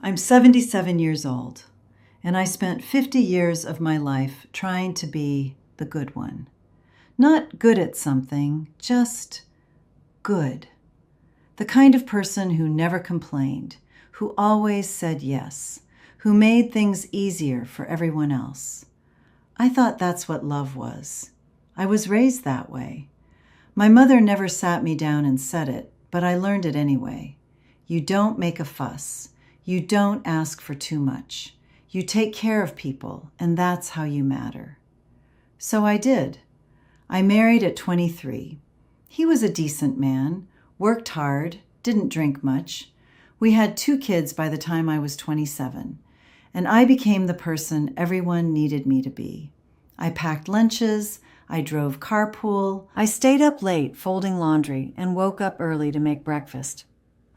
I'm 77 years old, and I spent 50 years of my life trying to be the good one. Not good at something, just good. The kind of person who never complained, who always said yes, who made things easier for everyone else. I thought that's what love was. I was raised that way. My mother never sat me down and said it, but I learned it anyway. You don't make a fuss. You don't ask for too much. You take care of people, and that's how you matter. So I did. I married at 23. He was a decent man, worked hard, didn't drink much. We had 2 kids by the time I was 27, and I became the person everyone needed me to be. I packed lunches, I drove carpool, I stayed up late folding laundry, and woke up early to make breakfast.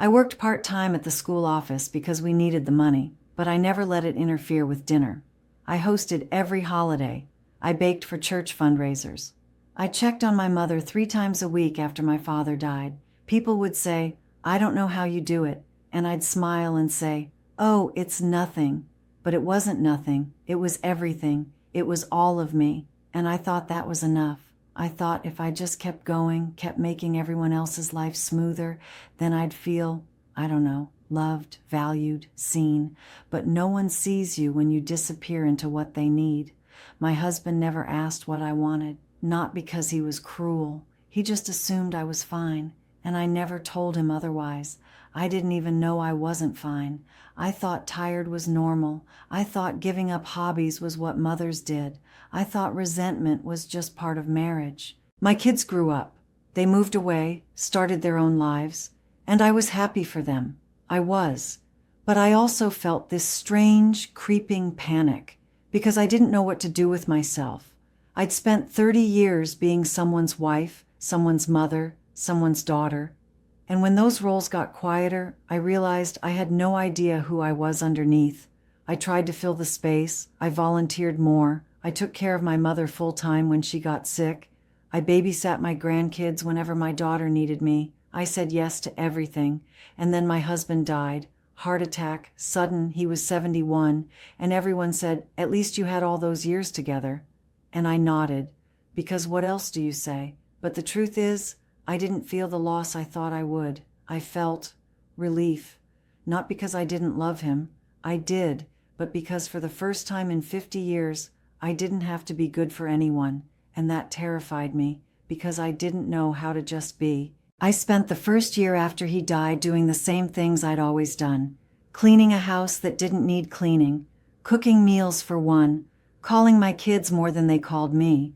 I worked part-time at the school office because we needed the money, but I never let it interfere with dinner. I hosted every holiday. I baked for church fundraisers. I checked on my mother 3 times a week after my father died. People would say, "I don't know how you do it," and I'd smile and say, "Oh, it's nothing." But it wasn't nothing. It was everything. It was all of me, and I thought that was enough. I thought if I just kept going, kept making everyone else's life smoother, then I'd feel, I don't know, loved, valued, seen. But no one sees you when you disappear into what they need. My husband never asked what I wanted, not because he was cruel. He just assumed I was fine, and I never told him otherwise. I didn't even know I wasn't fine. I thought tired was normal. I thought giving up hobbies was what mothers did. I thought resentment was just part of marriage. My kids grew up. They moved away, started their own lives, and I was happy for them. I was. But I also felt this strange, creeping panic because I didn't know what to do with myself. I'd spent 30 years being someone's wife, someone's mother, someone's daughter. And when those roles got quieter, I realized I had no idea who I was underneath. I tried to fill the space. I volunteered more. I took care of my mother full-time when she got sick. I babysat my grandkids whenever my daughter needed me. I said yes to everything. And then my husband died. Heart attack, sudden, he was 71. And everyone said, "At least you had all those years together." And I nodded. Because what else do you say? But the truth is, I didn't feel the loss I thought I would. I felt relief. Not because I didn't love him. I did. But because for the first time in 50 years, I didn't have to be good for anyone. And that terrified me, because I didn't know how to just be. I spent the first year after he died doing the same things I'd always done. Cleaning a house that didn't need cleaning. Cooking meals for one. Calling my kids more than they called me.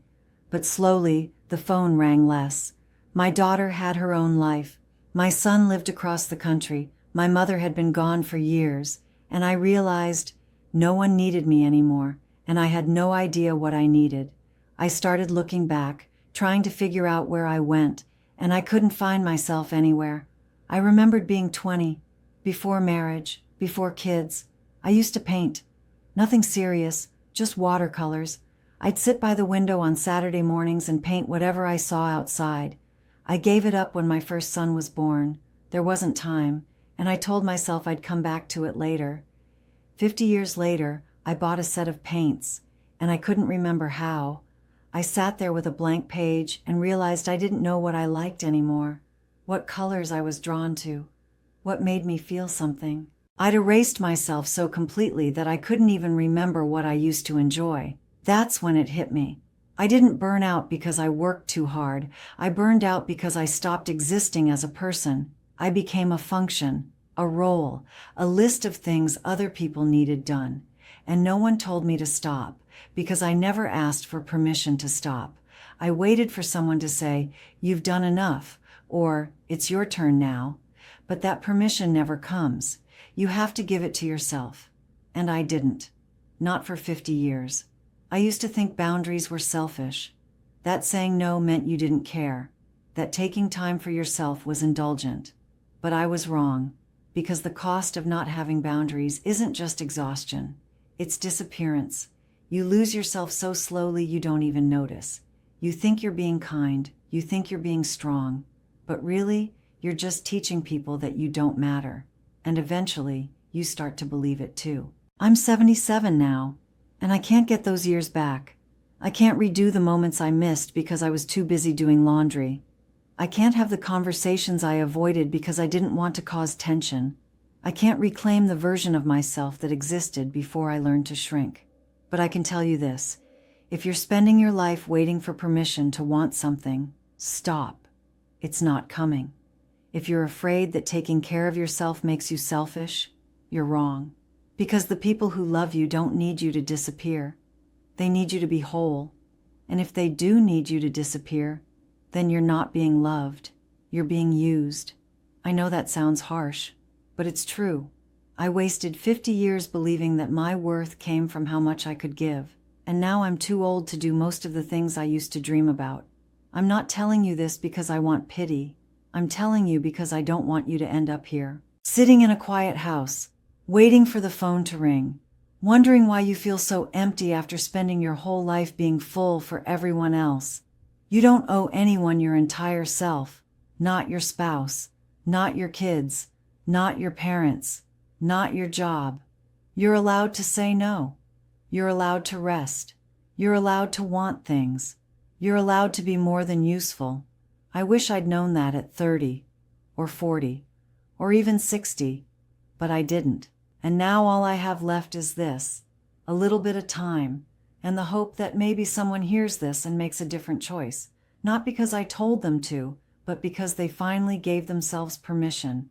But slowly, the phone rang less. My daughter had her own life. My son lived across the country. My mother had been gone for years. And I realized no one needed me anymore, and I had no idea what I needed. I started looking back, trying to figure out where I went, and I couldn't find myself anywhere. I remembered being 20, before marriage, before kids. I used to paint. Nothing serious, just watercolors. I'd sit by the window on Saturday mornings and paint whatever I saw outside. I gave it up when my first son was born. There wasn't time, and I told myself I'd come back to it later. 50 years later, I bought a set of paints, and I couldn't remember how. I sat there with a blank page and realized I didn't know what I liked anymore, what colors I was drawn to, what made me feel something. I'd erased myself so completely that I couldn't even remember what I used to enjoy. That's when it hit me. I didn't burn out because I worked too hard. I burned out because I stopped existing as a person. I became a function, a role, a list of things other people needed done. And no one told me to stop, because I never asked for permission to stop. I waited for someone to say, "You've done enough," or "It's your turn now." But that permission never comes. You have to give it to yourself. And I didn't. Not for 50 years. I used to think boundaries were selfish. That saying no meant you didn't care. That taking time for yourself was indulgent. But I was wrong, because the cost of not having boundaries isn't just exhaustion. It's disappearance. You lose yourself so slowly you don't even notice. You think you're being kind. You think you're being strong. But really, you're just teaching people that you don't matter. And eventually, you start to believe it too. I'm 77 now, and I can't get those years back. I can't redo the moments I missed because I was too busy doing laundry. I can't have the conversations I avoided because I didn't want to cause tension. I can't reclaim the version of myself that existed before I learned to shrink. But I can tell you this: if you're spending your life waiting for permission to want something, stop. It's not coming. If you're afraid that taking care of yourself makes you selfish, you're wrong. Because the people who love you don't need you to disappear. They need you to be whole. And if they do need you to disappear, then you're not being loved. You're being used. I know that sounds harsh, but it's true. I wasted 50 years believing that my worth came from how much I could give, and now I'm too old to do most of the things I used to dream about. I'm not telling you this because I want pity. I'm telling you because I don't want you to end up here, sitting in a quiet house, waiting for the phone to ring, wondering why you feel so empty after spending your whole life being full for everyone else. You don't owe anyone your entire self, not your spouse, not your kids, not your parents, not your job. You're allowed to say no. You're allowed to rest. You're allowed to want things. You're allowed to be more than useful. I wish I'd known that at 30, or 40, or even 60, but I didn't. And now all I have left is this: a little bit of time, and the hope that maybe someone hears this and makes a different choice, not because I told them to, but because they finally gave themselves permission.